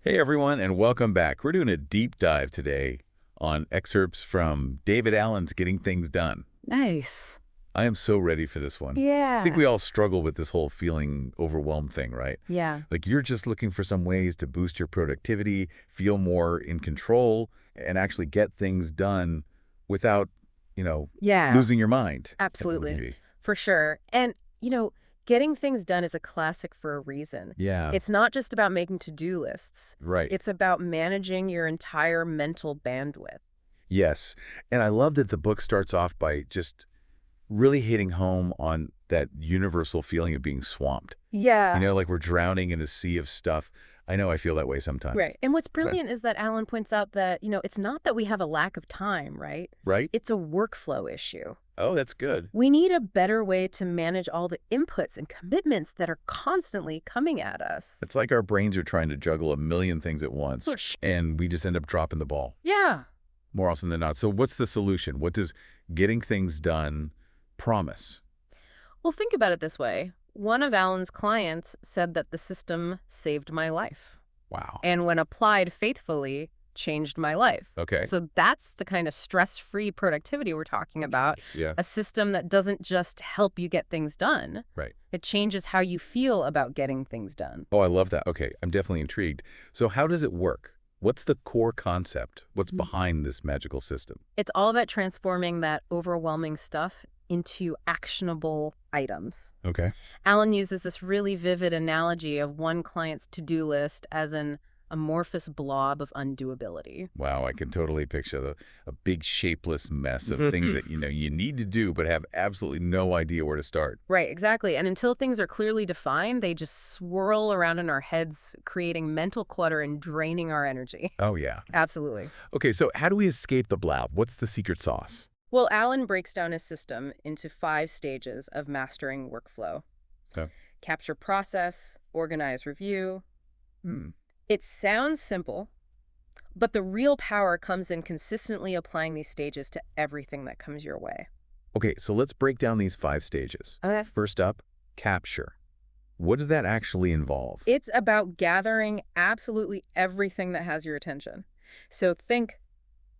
Hey everyone, and welcome back. We're doing a deep dive today on excerpts from David Allen's Getting Things Done. Nice. I am so ready for this one. I think Yeah. we all struggle with this whole feeling overwhelmed thing, right? Yeah. Like you're just looking for some ways to boost your productivity, feel more in control, and actually get things done without, Yeah. losing your mind. Absolutely. Maybe. For sure. And, getting things done is a classic for a reason. Yeah, It's not just about making to-do lists. right. It's about managing your entire mental bandwidth. Yes. And I love that the book starts off by just really hitting home on that universal feeling of being swamped. Yeah. Like we're drowning in a sea of stuff. I know I feel that way sometimes. Right. And what's But- brilliant is that Alan points out that, it's not that we have a lack of time, right? Right? It's a workflow issue. Oh, that's good. We need a better way to manage all the inputs and commitments that are constantly coming at us. It's like our brains are trying to juggle a million things at once, Push. and we just end up dropping the ball Yeah. more often than not. So what's the solution? What does getting things done promise? Well, think about it this way. One of Alan's clients said that the system saved my life, Wow. and when applied faithfully, changed my life. Okay. So that's the kind of stress-free productivity we're talking about. Yeah. A system that doesn't just help you get things done. Right. It changes how you feel about getting things done. Oh, I love that. Okay. I'm definitely intrigued. So how does it work? What's the core concept? What's behind this magical system? It's all about transforming that overwhelming stuff into actionable items. Okay. Alan uses this really vivid analogy of one client's to-do list as an amorphous blob of undoability. Wow, I can totally picture a big shapeless mess of things that you need to do but have absolutely no idea where to start. Right, exactly. And until things are clearly defined, they just swirl around in our heads, creating mental clutter and draining our energy. Oh yeah. Absolutely. Okay, so how do we escape the blob? What's the secret sauce? Well, Alan breaks down his system into 5 stages of mastering workflow. Okay. Capture process, organize review. Hmm. It sounds simple, but the real power comes in consistently applying these stages to everything that comes your way. Okay, so let's break down these 5 stages. Okay. First up, capture. What does that actually involve? It's about gathering absolutely everything that has your attention. So think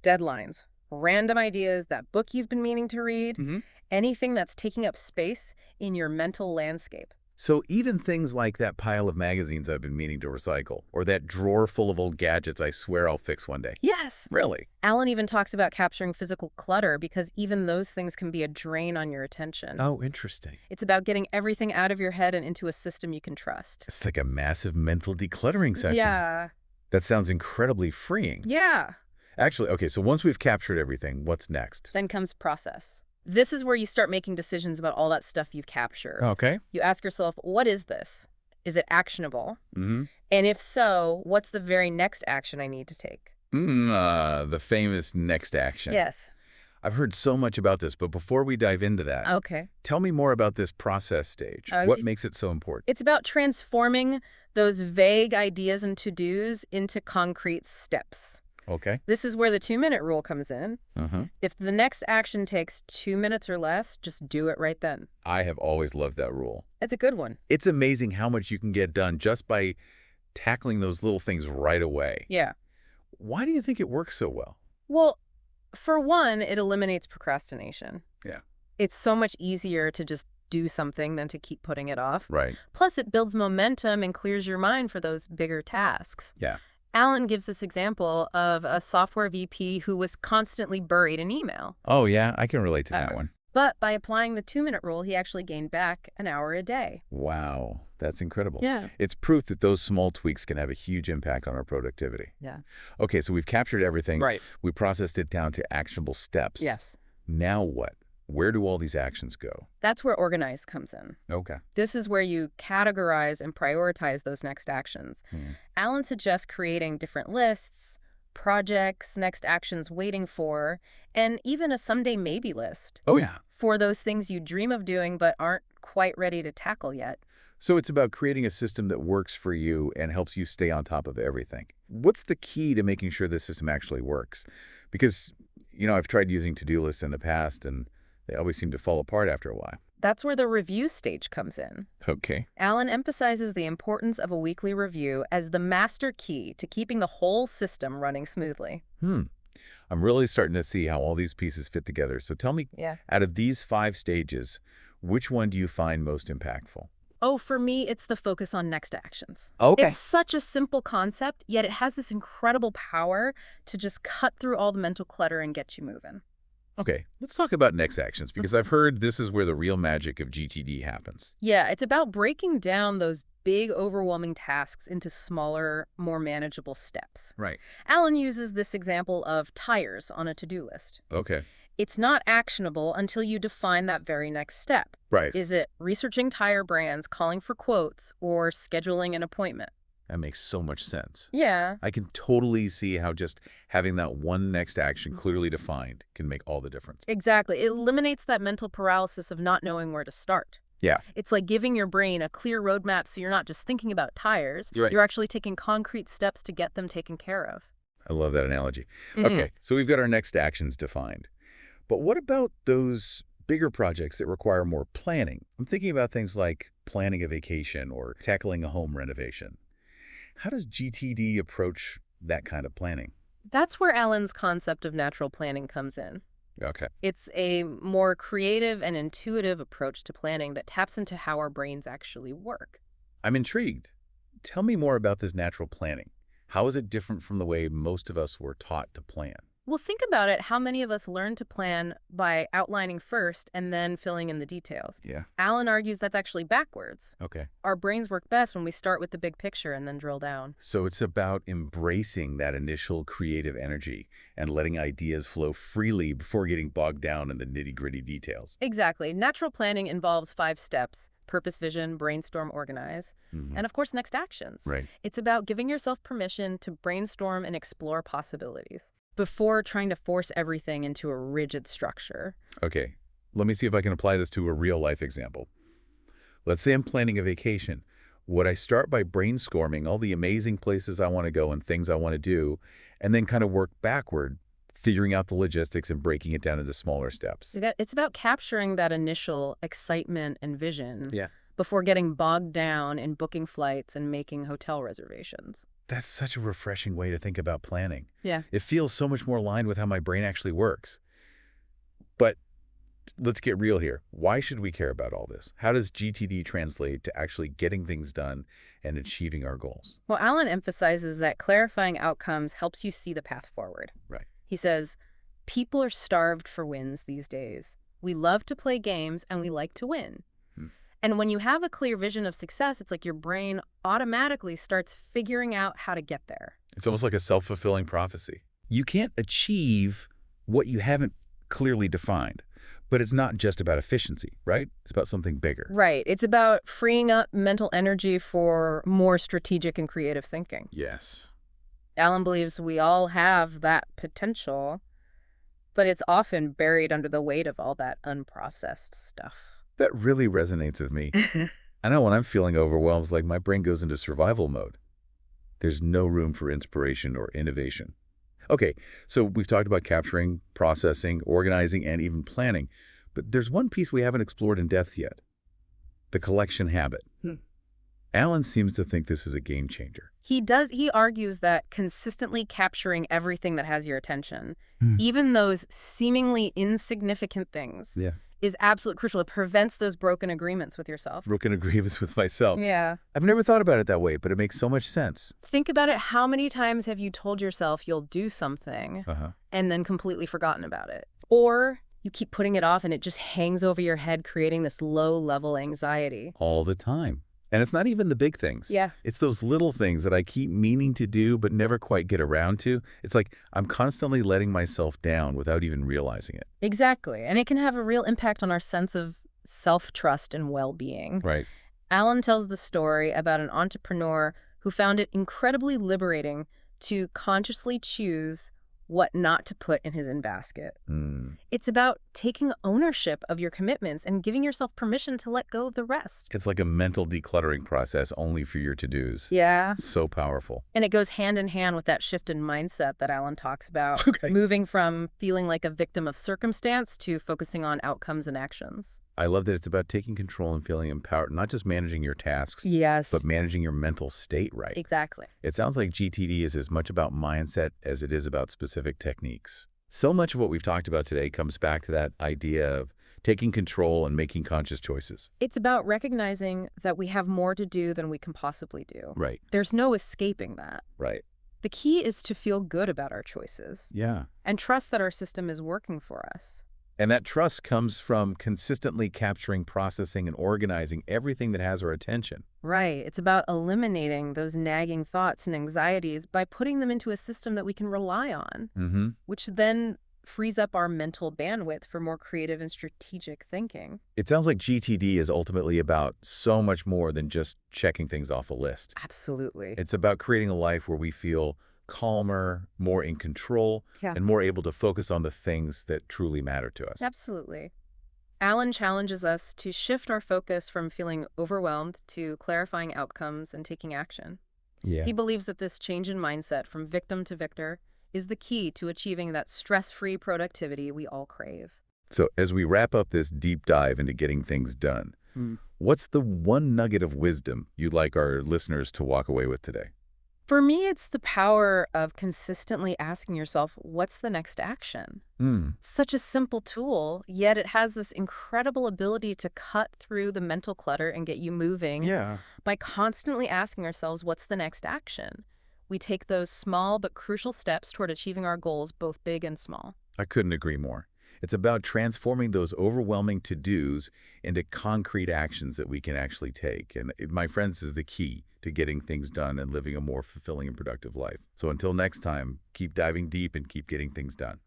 deadlines, random ideas, that book you've been meaning to read, Mhm. anything that's taking up space in your mental landscape. So even things like that pile of magazines I've been meaning to recycle, or that drawer full of old gadgets I swear I'll fix one day. Yes. Really? Alan even talks about capturing physical clutter because even those things can be a drain on your attention. Oh, interesting. It's about getting everything out of your head and into a system you can trust. It's like a massive mental decluttering session. Yeah. That sounds incredibly freeing. Yeah. Actually, okay, so once we've captured everything, what's next? Then comes process. This is where you start making decisions about all that stuff you've captured. Okay. You ask yourself, what is this? Is it actionable? Mm-hmm. And if so, what's the very next action I need to take? The famous next action. Yes. I've heard so much about this, but before we dive into that, Okay. tell me more about this process stage. What makes it so important? It's about transforming those vague ideas and to-dos into concrete steps. Okay. This is where the 2-minute rule comes in. Uh-huh. If the next action takes 2 minutes or less, just do it right then. I have always loved that rule. It's a good one. It's amazing how much you can get done just by tackling those little things right away. Yeah. Why do you think it works so well? Well, for one, it eliminates procrastination. Yeah. It's so much easier to just do something than to keep putting it off. Right. Plus, it builds momentum and clears your mind for those bigger tasks. Yeah. Alan gives this example of a software VP who was constantly buried in email. Oh, yeah, I can relate to that one. But by applying the 2-minute rule, he actually gained back an hour a day. Wow, that's incredible. Yeah. It's proof that those small tweaks can have a huge impact on our productivity. Yeah. Okay, so we've captured everything. Right. We processed it down to actionable steps. Yes. Now what? Where do all these actions go? That's where organize comes in. Okay. This is where you categorize and prioritize those next actions. Alan suggests creating different lists, projects, next actions waiting for, and even a someday maybe list. Oh, yeah. For those things you dream of doing but aren't quite ready to tackle yet. So it's about creating a system that works for you and helps you stay on top of everything. What's the key to making sure this system actually works? Because, I've tried using to-do lists in the past, and they always seem to fall apart after a while. That's where the review stage comes in. Okay. Alan emphasizes the importance of a weekly review as the master key to keeping the whole system running smoothly. Hmm. I'm really starting to see how all these pieces fit together. So tell me, Yeah. out of these 5 stages, which one do you find most impactful? Oh, for me, it's the focus on next actions. It's Okay. such a simple concept, yet it has this incredible power to just cut through all the mental clutter and get you moving. Okay, let's talk about next actions, because I've heard this is where the real magic of GTD happens. Yeah, it's about breaking down those big, overwhelming tasks into smaller, more manageable steps. Right. Alan uses this example of tires on a to-do list. Okay. It's not actionable until you define that very next step. Right. Is it researching tire brands, calling for quotes, or scheduling an appointment? That makes so much sense. Yeah, I can totally see how just having that one next action clearly defined can make all the difference. exactly. It eliminates that mental paralysis of not knowing where to start. Yeah. It's like giving your brain a clear roadmap so you're not just thinking about tires, You're right. you're actually taking concrete steps to get them taken care of. I love that analogy. Mhm. Okay, so we've got our next actions defined. But what about those bigger projects that require more planning? I'm thinking about things like planning a vacation or tackling a home renovation. How does GTD approach that kind of planning? That's where Alan's concept of natural planning comes in. Okay. It's a more creative and intuitive approach to planning that taps into how our brains actually work. I'm intrigued. Tell me more about this natural planning. How is it different from the way most of us were taught to plan? Well, think about it. How many of us learn to plan by outlining first and then filling in the details? Yeah. Alan argues that's actually backwards. Okay. Our brains work best when we start with the big picture and then drill down. So it's about embracing that initial creative energy and letting ideas flow freely before getting bogged down in the nitty-gritty details. Exactly. Natural planning involves 5 steps: purpose, vision, brainstorm, organize, Mhm. and of course, next actions. Right. It's about giving yourself permission to brainstorm and explore possibilities before trying to force everything into a rigid structure. Okay. Let me see if I can apply this to a real-life example. Let's say I'm planning a vacation. Would I start by brainstorming all the amazing places I want to go and things I want to do, and then kind of work backward, figuring out the logistics and breaking it down into smaller steps? It's about capturing that initial excitement and vision Yeah. before getting bogged down in booking flights and making hotel reservations. That's such a refreshing way to think about planning. Yeah. It feels so much more aligned with how my brain actually works. But let's get real here. Why should we care about all this? How does GTD translate to actually getting things done and achieving our goals? Well, Alan emphasizes that clarifying outcomes helps you see the path forward. Right. He says, people are starved for wins these days. We love to play games and we like to win. Hmm. And when you have a clear vision of success, it's like your brain automatically starts figuring out how to get there. It's almost like a self-fulfilling prophecy. You can't achieve what you haven't clearly defined. But it's not just about efficiency, right? It's about something bigger. Right. It's about freeing up mental energy for more strategic and creative thinking. Yes. Alan believes we all have that potential, but it's often buried under the weight of all that unprocessed stuff. That really resonates with me. I know when I'm feeling overwhelmed, it's like my brain goes into survival mode. There's no room for inspiration or innovation. Okay, so we've talked about capturing, processing, organizing, and even planning. But there's one piece we haven't explored in depth yet. The collection habit. Alan seems to think this is a game changer. He argues that consistently capturing everything that has your attention, even those seemingly insignificant things, Yeah. is absolutely crucial. It prevents those broken agreements with yourself. Broken agreements with myself. Yeah. I've never thought about it that way, but it makes so much sense. Think about it. How many times have you told yourself you'll do something and then completely forgotten about it? Or you keep putting it off and it just hangs over your head, creating this low-level anxiety. All the time. And it's not even the big things. Yeah. It's those little things that I keep meaning to do but never quite get around to. It's like I'm constantly letting myself down without even realizing it. Exactly. And it can have a real impact on our sense of self-trust and well-being. Right. Alan tells the story about an entrepreneur who found it incredibly liberating to consciously choose what not to put in his in-basket. It's about taking ownership of your commitments and giving yourself permission to let go of the rest. It's like a mental decluttering process only for your to-dos. Yeah. So powerful. And it goes hand in hand with that shift in mindset that Alan talks about, Okay. moving from feeling like a victim of circumstance to focusing on outcomes and actions. I love that it's about taking control and feeling empowered, not just managing your tasks, but Yes, managing your mental state right. exactly. It sounds like GTD is as much about mindset as it is about specific techniques. So much of what we've talked about today comes back to that idea of taking control and making conscious choices. It's about recognizing that we have more to do than we can possibly do. Right, There's no escaping that. right. The key is to feel good about our choices Yeah. and trust that our system is working for us. And that trust comes from consistently capturing, processing, and organizing everything that has our attention. Right. It's about eliminating those nagging thoughts and anxieties by putting them into a system that we can rely on, Mm-hmm. which then frees up our mental bandwidth for more creative and strategic thinking. It sounds like GTD is ultimately about so much more than just checking things off a list. Absolutely. It's about creating a life where we feel calmer, more in control, Yeah. and more able to focus on the things that truly matter to us. Absolutely. Alan challenges us to shift our focus from feeling overwhelmed to clarifying outcomes and taking action. Yeah. He believes that this change in mindset from victim to victor is the key to achieving that stress-free productivity we all crave. So as we wrap up this deep dive into getting things done, Hmm. what's the one nugget of wisdom you'd like our listeners to walk away with today? For me, it's the power of consistently asking yourself, what's the next action? Hmm. Such a simple tool, yet it has this incredible ability to cut through the mental clutter and get you moving Yeah. by constantly asking ourselves, what's the next action? We take those small but crucial steps toward achieving our goals, both big and small. I couldn't agree more. It's about transforming those overwhelming to-dos into concrete actions that we can actually take. And my friends, is the key to getting things done and living a more fulfilling and productive life. So until next time, keep diving deep and keep getting things done.